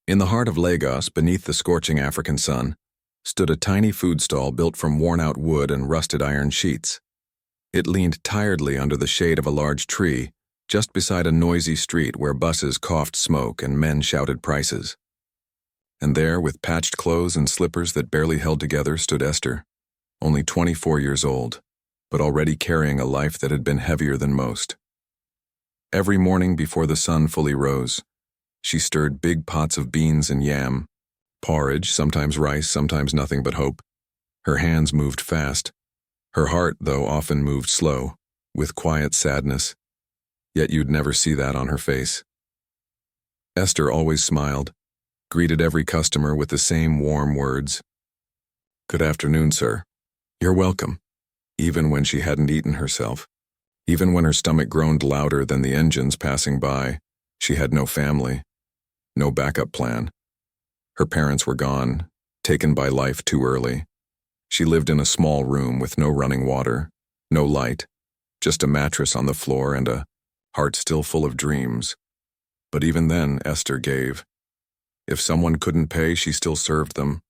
In the heart of Lagos, beneath the scorching African sun, stood a tiny food stall built from worn-out wood and rusted iron sheets. It leaned tiredly under the shade of a large tree, just beside a noisy street where buses coughed smoke and men shouted prices. And there, with patched clothes and slippers that barely held together, stood Esther, only 24 years old, but already carrying a life that had been heavier than most. Every morning before the sun fully rose, she stirred big pots of beans and yam, porridge, sometimes rice, sometimes nothing but hope. Her hands moved fast. Her heart, though, often moved slow, with quiet sadness, yet you'd never see that on her face. Esther always smiled, greeted every customer with the same warm words. "Good afternoon, sir. You're welcome," even when she hadn't eaten herself. Even when her stomach groaned louder than the engines passing by, she had no family, no backup plan. Her parents were gone, taken by life too early. She lived in a small room with no running water, no light, just a mattress on the floor and a heart still full of dreams. But even then, Esther gave. If someone couldn't pay, she still served them.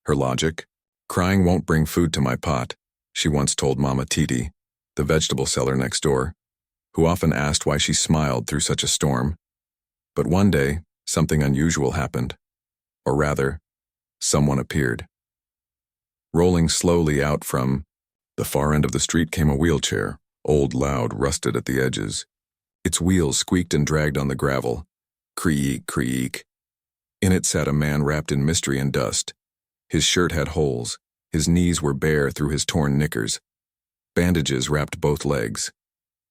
Her logic? "Crying won't bring food to my pot," she once told Mama Titi, the vegetable seller next door, who often asked why she smiled through such a storm. But one day, something unusual happened. Or rather, someone appeared. Rolling slowly out from the far end of the street came a wheelchair, old, loud, rusted at the edges. Its wheels squeaked and dragged on the gravel. Creak, creak. In it sat a man wrapped in mystery and dust. His shirt had holes. His knees were bare through his torn knickers. Bandages wrapped both legs.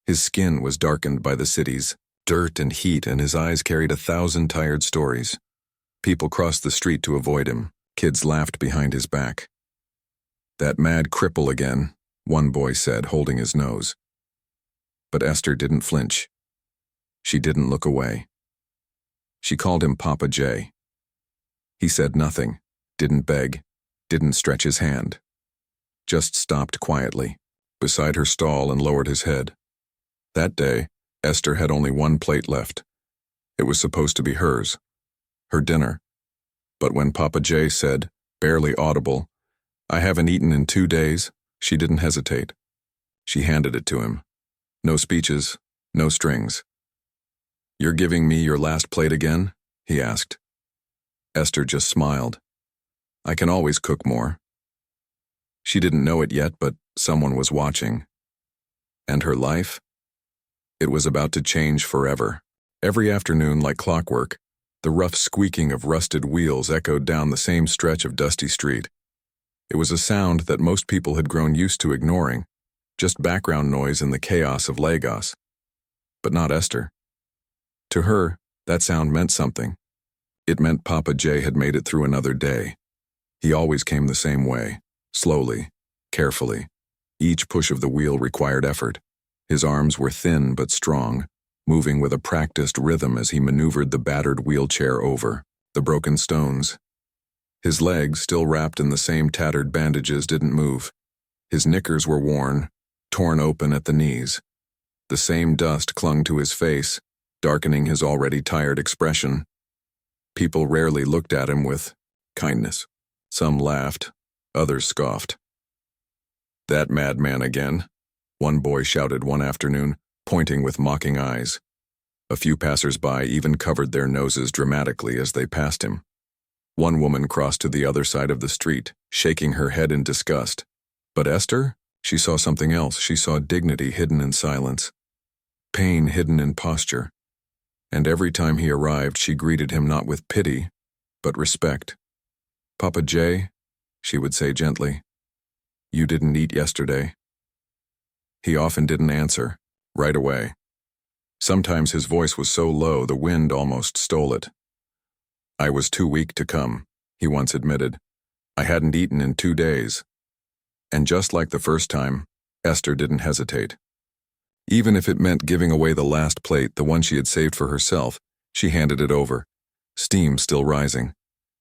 His skin was darkened by the city's dirt and heat, and his eyes carried 1,000 tired stories. People crossed the street to avoid him. Kids laughed behind his back. "That mad cripple again," one boy said, holding his nose. But Esther didn't flinch. She didn't look away. She called him Papa J. He said nothing, didn't beg, didn't stretch his hand. Just stopped quietly beside her stall and lowered his head. That day, Esther had only one plate left. It was supposed to be hers, her dinner. But when Papa J said, barely audible, "I haven't eaten in 2 days," she didn't hesitate. She handed it to him. No speeches, no strings. "You're giving me your last plate again?" he asked. Esther just smiled. "I can always cook more." She didn't know it yet, but someone was watching. And her life? It was about to change forever. Every afternoon, like clockwork, the rough squeaking of rusted wheels echoed down the same stretch of dusty street. It was a sound that most people had grown used to ignoring, just background noise in the chaos of Lagos. But not Esther. To her, that sound meant something. It meant Papa J had made it through another day. He always came the same way, slowly, carefully. Each push of the wheel required effort. His arms were thin but strong, moving with a practiced rhythm as he maneuvered the battered wheelchair over the broken stones. His legs, still wrapped in the same tattered bandages, didn't move. His knickers were worn, torn open at the knees. The same dust clung to his face, darkening his already tired expression. People rarely looked at him with kindness. Some laughed, others scoffed. "That madman again," one boy shouted one afternoon, pointing with mocking eyes. A few passers-by even covered their noses dramatically as they passed him. One woman crossed to the other side of the street, shaking her head in disgust. But Esther? She saw something else. She saw dignity hidden in silence, pain hidden in posture. And every time he arrived, she greeted him not with pity, but respect. "Papa J," she would say gently, "you didn't eat yesterday." He often didn't answer, right away. Sometimes his voice was so low the wind almost stole it. "I was too weak to come," he once admitted. "I hadn't eaten in 2 days." And just like the first time, Esther didn't hesitate. Even if it meant giving away the last plate, the one she had saved for herself, she handed it over. Steam still rising.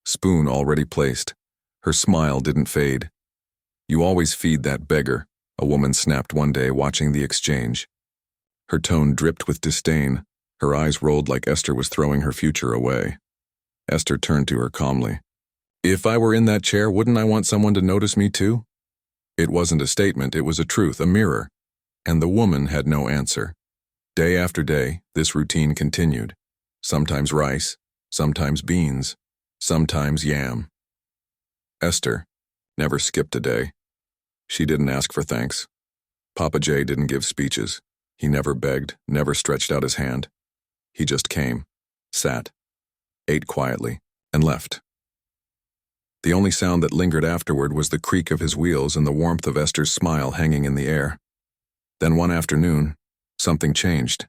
Spoon already placed. Her smile didn't fade. "You always feed that beggar," a woman snapped one day watching the exchange. Her tone dripped with disdain. Her eyes rolled like Esther was throwing her future away. Esther turned to her calmly. If I were in that chair, wouldn't I want someone to notice me too? It wasn't a statement, it was a truth, a mirror. And the woman had no answer. Day after day, this routine continued. Sometimes rice, sometimes beans, sometimes yam. Esther never skipped a day. She didn't ask for thanks. Papa J didn't give speeches. He never begged, never stretched out his hand. He just came, sat, ate quietly, and left. The only sound that lingered afterward was the creak of his wheels and the warmth of Esther's smile hanging in the air. Then one afternoon, something changed.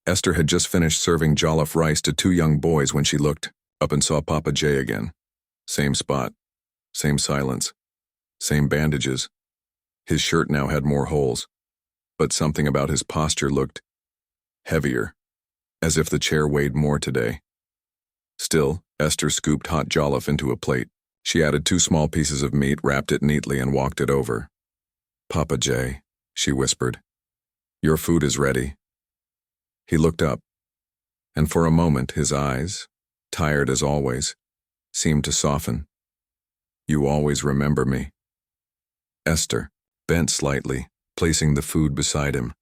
Esther had just finished serving jollof rice to two young boys when she looked up and saw Papa J again. Same spot, same silence, same bandages. His shirt now had more holes, but something about his posture looked heavier, as if the chair weighed more today. Still, Esther scooped hot jollof into a plate. She added 2 small pieces of meat, wrapped it neatly, and walked it over. Papa J, she whispered, your food is ready. He looked up, and for a moment his eyes, tired as always, seemed to soften. You always remember me. Esther bent slightly, placing the food beside him.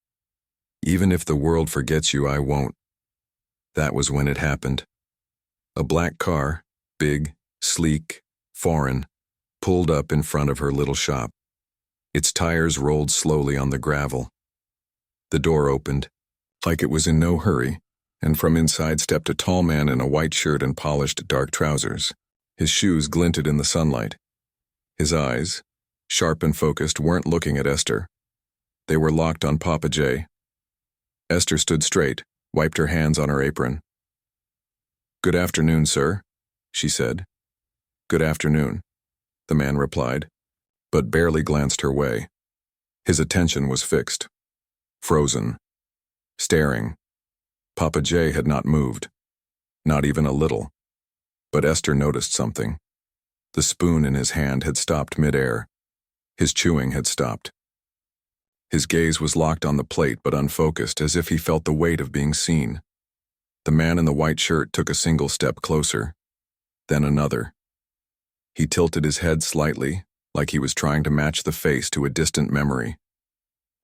Even if the world forgets you, I won't. That was when it happened. A black car, big, sleek, foreign, pulled up in front of her little shop. Its tires rolled slowly on the gravel. The door opened, like it was in no hurry, and from inside stepped a tall man in a white shirt and polished dark trousers. His shoes glinted in the sunlight. His eyes, sharp and focused, weren't looking at Esther. They were locked on Papa J. Esther stood straight, wiped her hands on her apron. Good afternoon, sir, she said. Good afternoon, the man replied, but barely glanced her way. His attention was fixed, frozen, staring. Papa J had not moved, not even a little. But Esther noticed something. The spoon in his hand had stopped midair. His chewing had stopped. His gaze was locked on the plate but unfocused, as if he felt the weight of being seen. The man in the white shirt took a single step closer, then another. He tilted his head slightly, like he was trying to match the face to a distant memory.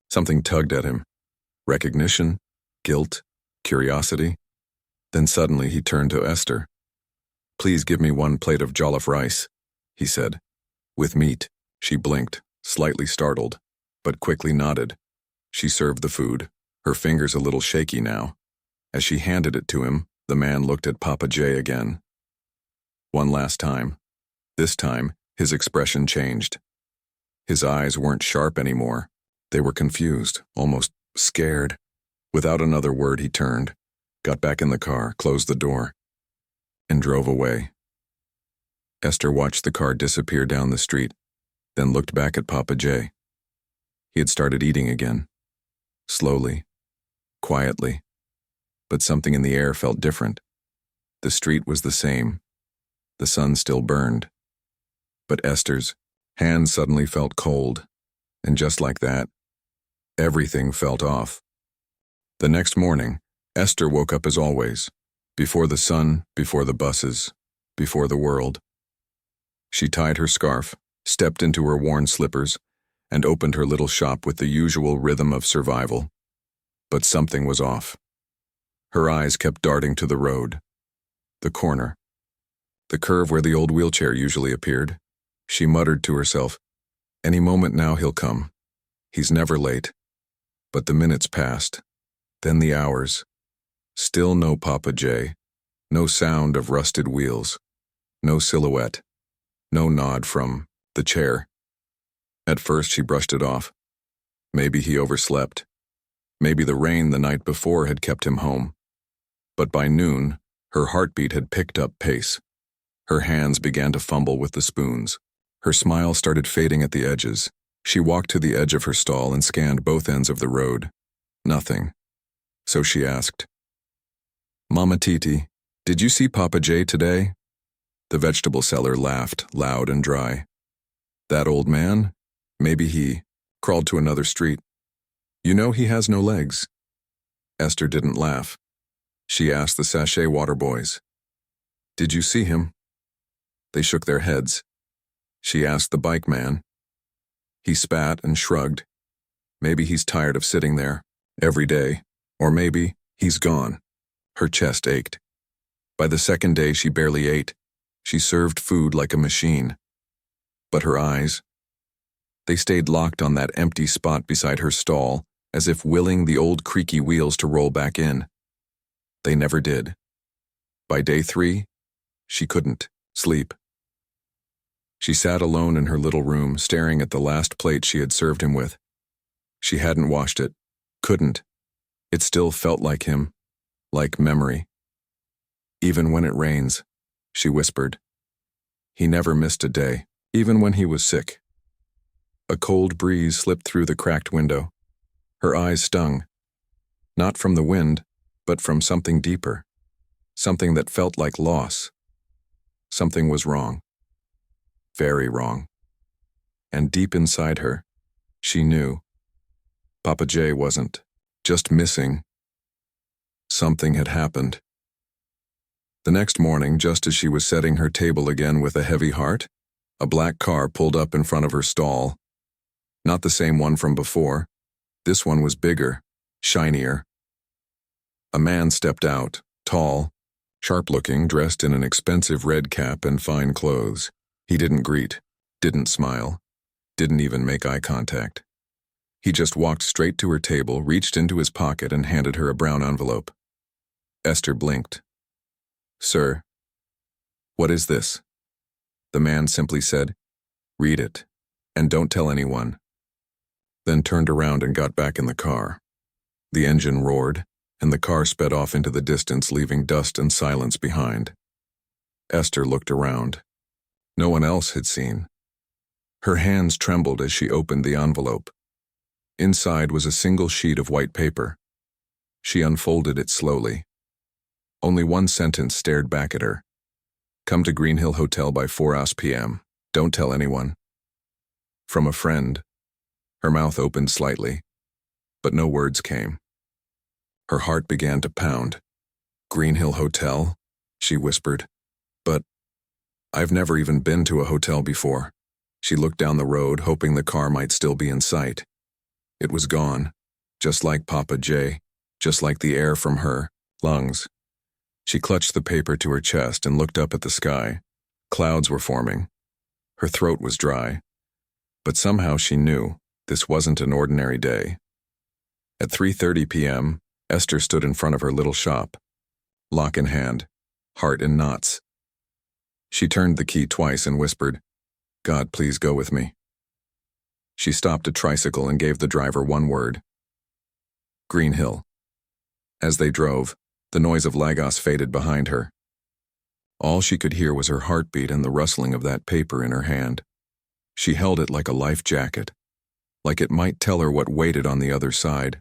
Something tugged at him. Recognition, guilt, curiosity. Then suddenly he turned to Esther. Please give me 1 plate of jollof rice, he said. With meat. She blinked, slightly startled, but quickly nodded. She served the food, her fingers a little shaky now. As she handed it to him, the man looked at Papa J again. One last time. This time, his expression changed. His eyes weren't sharp anymore. They were confused, almost scared. Without another word, he turned, got back in the car, closed the door, and drove away. Esther watched the car disappear down the street, then looked back at Papa J. He had started eating again. Slowly, quietly. But something in the air felt different. The street was the same. The sun still burned. But Esther's hands suddenly felt cold, and just like that, everything felt off. The next morning, Esther woke up as always, before the sun, before the buses, before the world. She tied her scarf, stepped into her worn slippers, and opened her little shop with the usual rhythm of survival. But something was off. Her eyes kept darting to the road, the corner, the curve where the old wheelchair usually appeared. She muttered to herself, any moment now he'll come. He's never late. But the minutes passed, then the hours. Still no Papa J, no sound of rusted wheels, no silhouette, no nod from the chair. At first she brushed it off. Maybe he overslept. Maybe the rain the night before had kept him home. But by noon, her heartbeat had picked up pace. Her hands began to fumble with the spoons. Her smile started fading at the edges. She walked to the edge of her stall and scanned both ends of the road. Nothing. So she asked, Mama Titi, did you see Papa J today? The vegetable seller laughed, loud and dry. That old man? Maybe he crawled to another street. You know he has no legs. Esther didn't laugh. She asked the sachet water boys. Did you see him? They shook their heads. She asked the bike man. He spat and shrugged. Maybe he's tired of sitting there every day, or maybe he's gone. Her chest ached. By the second day, she barely ate. She served food like a machine. But her eyes, they stayed locked on that empty spot beside her stall, as if willing the old creaky wheels to roll back in. They never did. By day 3, she couldn't sleep. She sat alone in her little room, staring at the last plate she had served him with. She hadn't washed it, couldn't. It still felt like him, like memory. Even when it rains, she whispered. He never missed a day, even when he was sick. A cold breeze slipped through the cracked window. Her eyes stung. Not from the wind, but from something deeper. Something that felt like loss. Something was wrong. Very wrong. And deep inside her, she knew. Papa J wasn't just missing. Something had happened. The next morning, just as she was setting her table again with a heavy heart, a black car pulled up in front of her stall. Not the same one from before. This one was bigger, shinier. A man stepped out, tall, sharp-looking, dressed in an expensive red cap and fine clothes. He didn't greet, didn't smile, didn't even make eye contact. He just walked straight to her table, reached into his pocket, and handed her a brown envelope. Esther blinked. Sir, what is this? The man simply said, Read it, and don't tell anyone. Then turned around and got back in the car. The engine roared, and the car sped off into the distance, leaving dust and silence behind. Esther looked around. No one else had seen. Her hands trembled as she opened the envelope. Inside was a single sheet of white paper. She unfolded it slowly. Only one sentence stared back at her. Come to Green Hill Hotel by 4 p.m. Don't tell anyone. From a friend. Her mouth opened slightly, but no words came. Her heart began to pound. Green Hill Hotel, she whispered. But I've never even been to a hotel before. She looked down the road, hoping the car might still be in sight. It was gone, just like Papa J, just like the air from her lungs. She clutched the paper to her chest and looked up at the sky. Clouds were forming. Her throat was dry. But somehow she knew this wasn't an ordinary day. At 3:30 p.m., Esther stood in front of her little shop, lock in hand, heart in knots. She turned the key twice and whispered, God, please go with me. She stopped a tricycle and gave the driver one word. Green Hill. As they drove, the noise of Lagos faded behind her. All she could hear was her heartbeat and the rustling of that paper in her hand. She held it like a life jacket, like it might tell her what waited on the other side.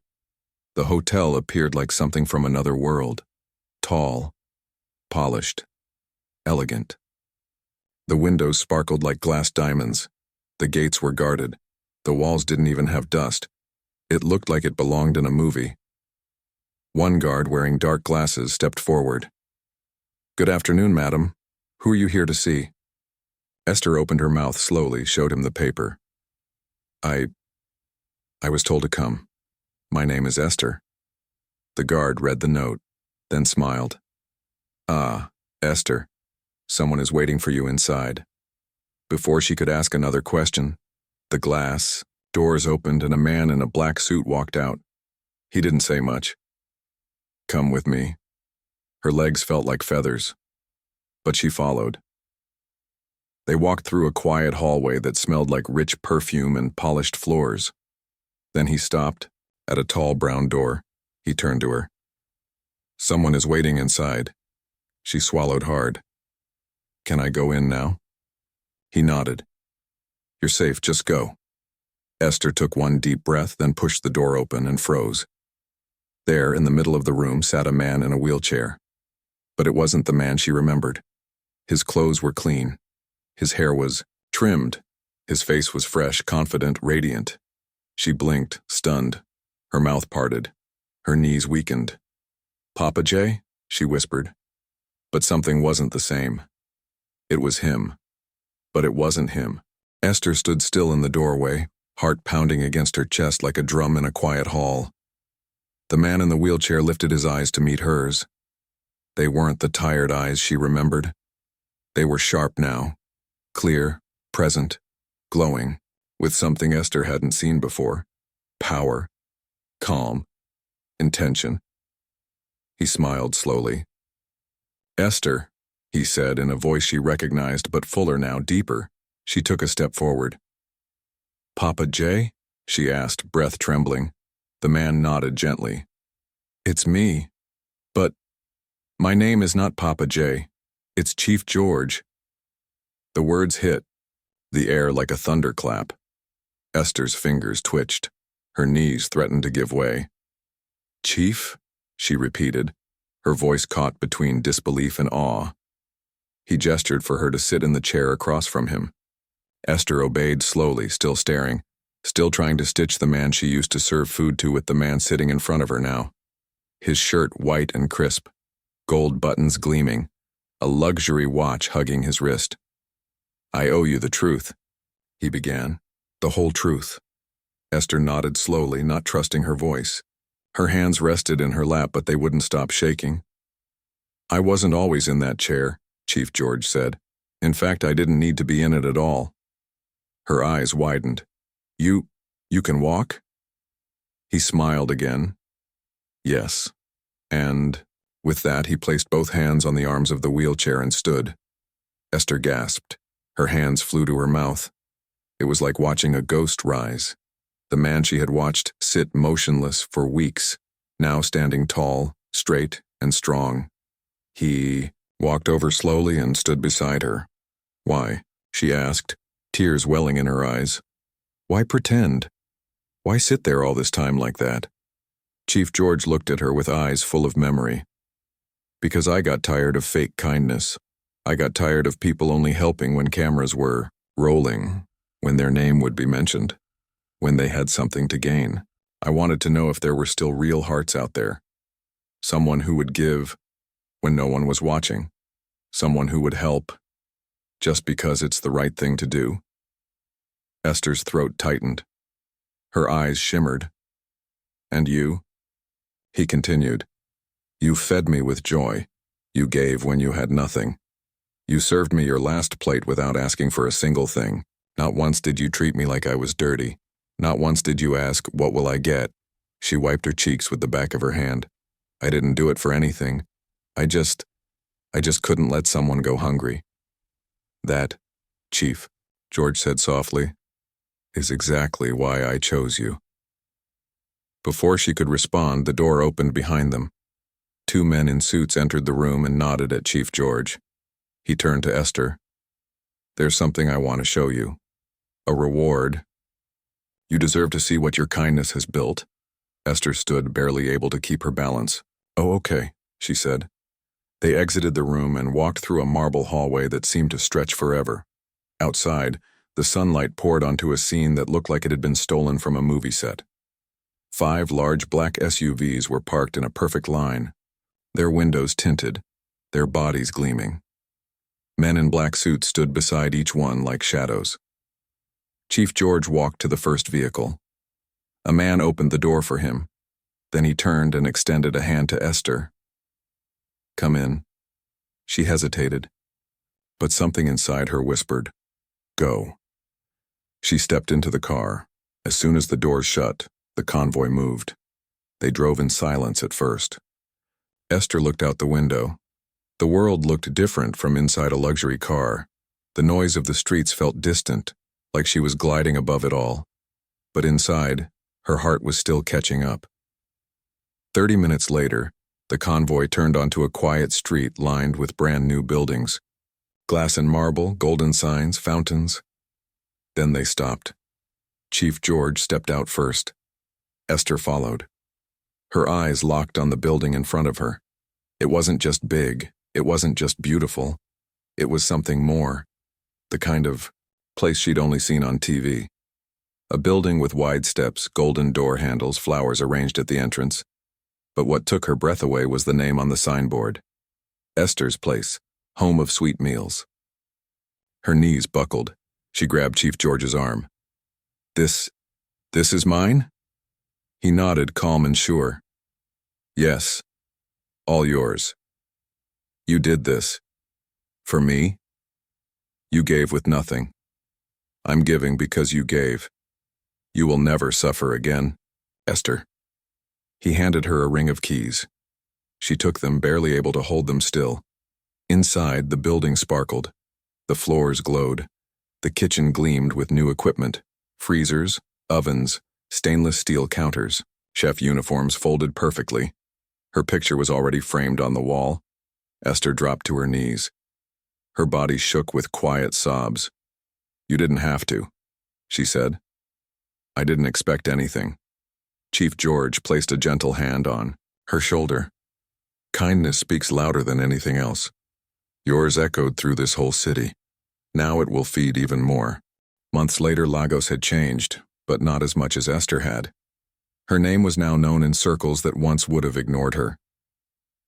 The hotel appeared like something from another world. Tall, polished, elegant. The windows sparkled like glass diamonds. The gates were guarded. The walls didn't even have dust. It looked like it belonged in a movie. One guard wearing dark glasses stepped forward. Good afternoon, madam. Who are you here to see? Esther opened her mouth slowly, showed him the paper. I was told to come. My name is Esther. The guard read the note, then smiled. Ah, Esther. Someone is waiting for you inside. Before she could ask another question, the glass doors opened and a man in a black suit walked out. He didn't say much. Come with me. Her legs felt like feathers, but she followed. They walked through a quiet hallway that smelled like rich perfume and polished floors. Then he stopped at a tall brown door. He turned to her. Someone is waiting inside. She swallowed hard. Can I go in now? He nodded. You're safe, just go. Esther took one deep breath, then pushed the door open and froze. There, in the middle of the room, sat a man in a wheelchair. But it wasn't the man she remembered. His clothes were clean. His hair was trimmed. His face was fresh, confident, radiant. She blinked, stunned. Her mouth parted. Her knees weakened. Papa J? She whispered. But something wasn't the same. It was him. But it wasn't him. Esther stood still in the doorway, heart pounding against her chest like a drum in a quiet hall. The man in the wheelchair lifted his eyes to meet hers. They weren't the tired eyes she remembered. They were sharp now, clear, present, glowing, with something Esther hadn't seen before. Power, calm, intention. He smiled slowly. "Esther," he said in a voice she recognized, but fuller now, deeper. She took a step forward. "Papa J?" she asked, breath trembling. The man nodded gently. "It's me. But my name is not Papa J. It's Chief George." The words hit the air like a thunderclap. Esther's fingers twitched. Her knees threatened to give way. "Chief?" she repeated, her voice caught between disbelief and awe. He gestured for her to sit in the chair across from him. Esther obeyed slowly, still staring, still trying to stitch the man she used to serve food to with the man sitting in front of her now. His shirt white and crisp, gold buttons gleaming, a luxury watch hugging his wrist. "I owe you the truth," he began. "The whole truth." Esther nodded slowly, not trusting her voice. Her hands rested in her lap, but they wouldn't stop shaking. "I wasn't always in that chair," Chief George said. "In fact, I didn't need to be in it at all." Her eyes widened. You can walk?" He smiled again. "Yes." And with that, he placed both hands on the arms of the wheelchair and stood. Esther gasped. Her hands flew to her mouth. It was like watching a ghost rise. The man she had watched sit motionless for weeks, now standing tall, straight, and strong. He walked over slowly and stood beside her. "Why?" she asked, tears welling in her eyes. "Why pretend? Why sit there all this time like that?" Chief George looked at her with eyes full of memory. "Because I got tired of fake kindness. I got tired of people only helping when cameras were rolling, when their name would be mentioned, when they had something to gain. I wanted to know if there were still real hearts out there. Someone who would give when no one was watching. Someone who would help just because it's the right thing to do." Esther's throat tightened. Her eyes shimmered. "And you?" He continued. "You fed me with joy. You gave when you had nothing. You served me your last plate without asking for a single thing. Not once did you treat me like I was dirty. Not once did you ask, 'What will I get?'" She wiped her cheeks with the back of her hand. "I didn't do it for anything. I just couldn't let someone go hungry." "That, Chief," George said softly, "is exactly why I chose you." Before she could respond, the door opened behind them. Two men in suits entered the room and nodded at Chief George. He turned to Esther. "There's something I want to show you. A reward. You deserve to see what your kindness has built." Esther stood, barely able to keep her balance. "Oh, okay," she said. They exited the room and walked through a marble hallway that seemed to stretch forever. Outside, the sunlight poured onto a scene that looked like it had been stolen from a movie set. 5 large black SUVs were parked in a perfect line, their windows tinted, their bodies gleaming. Men in black suits stood beside each one like shadows. Chief George walked to the first vehicle. A man opened the door for him. Then he turned and extended a hand to Esther. "Come in." She hesitated, but something inside her whispered, "Go." She stepped into the car. As soon as the doors shut, the convoy moved. They drove in silence at first. Esther looked out the window. The world looked different from inside a luxury car. The noise of the streets felt distant, like she was gliding above it all. But inside, her heart was still catching up. 30 minutes later, the convoy turned onto a quiet street lined with brand new buildings. Glass and marble, golden signs, fountains. Then they stopped. Chief George stepped out first. Esther followed. Her eyes locked on the building in front of her. It wasn't just big. It wasn't just beautiful. It was something more. The kind of place she'd only seen on TV. A building with wide steps, golden door handles, flowers arranged at the entrance. But what took her breath away was the name on the signboard. Esther's place, home of sweet meals. Her knees buckled. She grabbed Chief George's arm. This is mine? He nodded, calm and sure. Yes, all yours. You did this. For me? You gave with nothing. I'm giving because you gave. You will never suffer again, Esther. He handed her a ring of keys. She took them, barely able to hold them still. Inside, the building sparkled. The floors glowed. The kitchen gleamed with new equipment. Freezers, ovens, stainless steel counters, chef uniforms folded perfectly. Her picture was already framed on the wall. Esther dropped to her knees. Her body shook with quiet sobs. You didn't have to, she said. I didn't expect anything. Chief George placed a gentle hand on her shoulder. Kindness speaks louder than anything else. Yours echoed through this whole city. Now it will feed even more. Months later, Lagos had changed, but not as much as Esther had. Her name was now known in circles that once would have ignored her.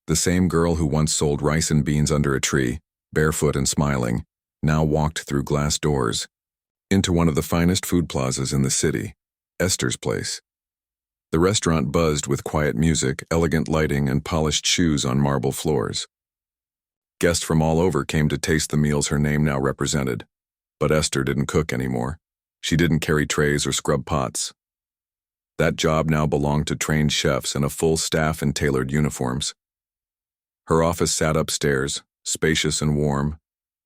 The same girl who once sold rice and beans under a tree, barefoot and smiling, now walked through glass doors into one of the finest food plazas in the city, Esther's place. The restaurant buzzed with quiet music, elegant lighting, and polished shoes on marble floors. Guests from all over came to taste the meals her name now represented. But Esther didn't cook anymore. She didn't carry trays or scrub pots. That job now belonged to trained chefs and a full staff in tailored uniforms. Her office sat upstairs, spacious and warm,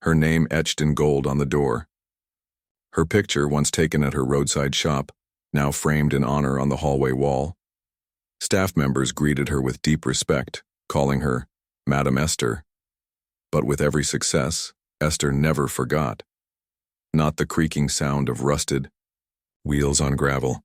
her name etched in gold on the door. Her picture, once taken at her roadside shop, now framed in honor on the hallway wall. Staff members greeted her with deep respect, calling her Madam Esther. But with every success, Esther never forgot. Not the creaking sound of rusted wheels on gravel,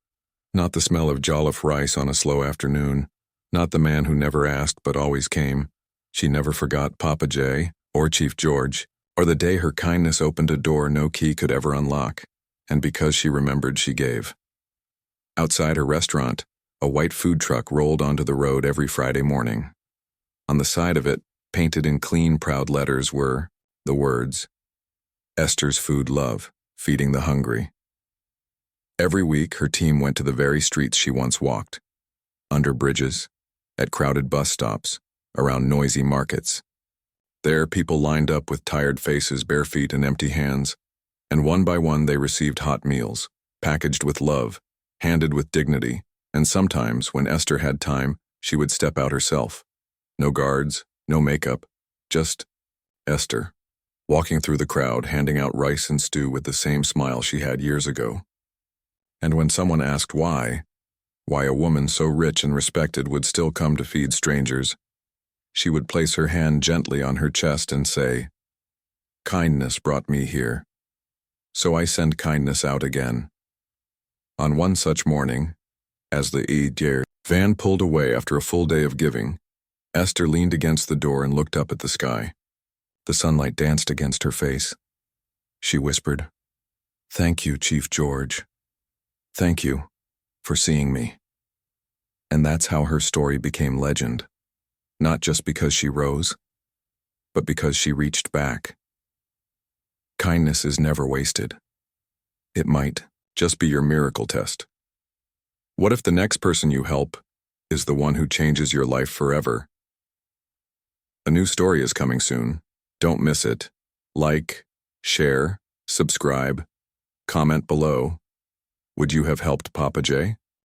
not the smell of jollof rice on a slow afternoon, not the man who never asked but always came. She never forgot Papa J, or Chief George, or the day her kindness opened a door no key could ever unlock, and because she remembered, she gave. Outside her restaurant, a white food truck rolled onto the road every Friday morning. On the side of it, painted in clean, proud letters, were the words, Esther's Food Love, feeding the hungry. Every week, her team went to the very streets she once walked, under bridges, at crowded bus stops, around noisy markets. There, people lined up with tired faces, bare feet, and empty hands, and one by one they received hot meals, packaged with love, handed with dignity, and sometimes, when Esther had time, she would step out herself. No guards, no makeup, just Esther, walking through the crowd, handing out rice and stew with the same smile she had years ago. And when someone asked why a woman so rich and respected would still come to feed strangers, she would place her hand gently on her chest and say, Kindness brought me here, so I send kindness out again. On one such morning, as the Eid van pulled away after a full day of giving, Esther leaned against the door and looked up at the sky. The sunlight danced against her face. She whispered, Thank you, Chief George. Thank you for seeing me. And that's how her story became legend, not just because she rose, but because she reached back. Kindness is never wasted. It might just be your miracle test. What if the next person you help is the one who changes your life forever? A new story is coming soon. Don't miss it. Like, share, subscribe, comment below. Would you have helped Papa J?